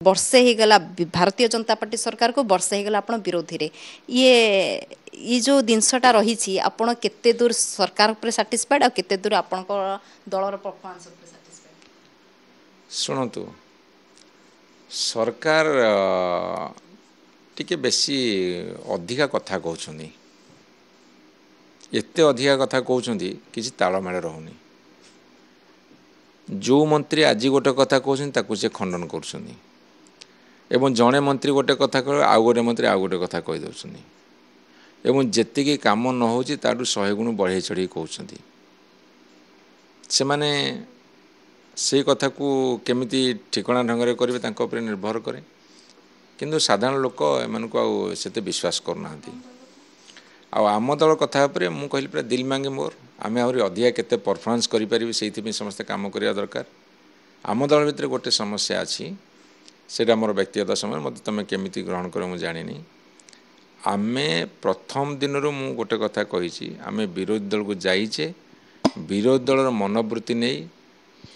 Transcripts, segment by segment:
वर्षे ही गला भारतीय जनता पार्टी सरकार को वर्षे ही गला आपण विरोधी रे ये जो जिनसटा रही आपण केते दूर सरकार ऊपर सैटिस्फाइड आ केते दूर आपण को दलर परफॉर्मेंस ऊपर सैटिस्फाइड शुणु सरकार टिके बेसी अधिका कथा कहते एते अधिका कथा कहते किसी तालमेल रहुनी जो मंत्री आज गोटे कथा कहते से खंडन कर जड़े मंत्री गोटे कथा कह आउ गोटे मंत्री आउ गोटे कथा कहीदे एवं जेतिकी काम न हो 100 गुण बढ़े चढ़ी कहते से माने से कथा को केमिति ठिकणा ढंग से करेंगे निर्भर करे किंतु साधारण लोक एम को आते विश्वास करना आम दल कथा मुझे कहली पूरा दिल मांगे मोर आम आहरी अधिका केते परफॉर्मेंस करें से समस्ते काम करवा दरकार आम दल भितर गोटे समस्या अच्छी सेटा मोर व्यक्तिगत समय मत तुम केमिति ग्रहण कर मुझे जानी आमे प्रथम दिन मु गोटे कथा कही आम विरोधी दल को जाइचे विरोधी दलर मनोवृत्ति नहीं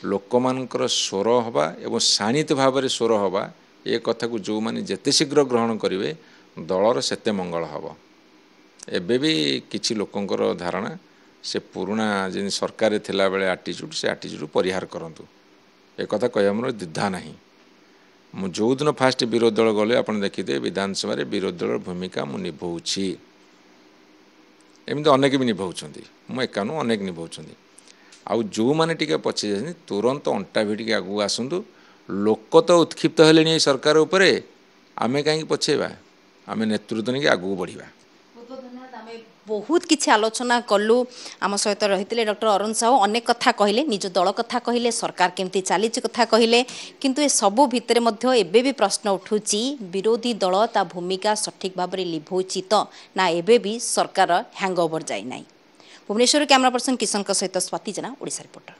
लोक मानकर स्वर हवा एवं शाणित भाव में स्वर हवा ये कथा को जो माने जेते शीघ्र ग्रहण करेंगे दलर सेते मंगल हम एबे भी किछि लोकंकर धारणा से पुराना जिन सरकार थिला बेले आटीट्यूड से आटीट्यूड परिहार करंतु एक कथा कहया मोर द्विधा नहीं मु जो दिन फास्ट विरोधी दल गले आप देखिदे विधानसभा विरोधी दल भूमिका मु निभाऊँगी एमती अनेक भी निभाउछंती मु एकानु अनेक निभाउछंती आउ जो माने टिके पछे जानी तुरंत अंटा भिडिक आगु आसंतु लोक तो उत्क्षिप्त हेलेनी सरकार उपरे आमे कहीं पछेबा आमे नेतृत्व नहीं आगु बढ़िबा। बहुत किसी आलोचना कलु आम सहित रही डॉक्टर अरुण साहू अनेक कथा कहले निज दल कथा कहले सरकार केमती चली कथा कहले किंतु ए सबु भितर मध्य एबे भी प्रश्न उठुची विरोधी दल ता भूमिका सठिक भाव में लिभौची तो ना एबे भी सरकार हैंगओवर जाई नाही। भुवनेश्वर कैमरा पर्सन किशन सहित स्वाति जेना ओडिशा रिपोर्टर।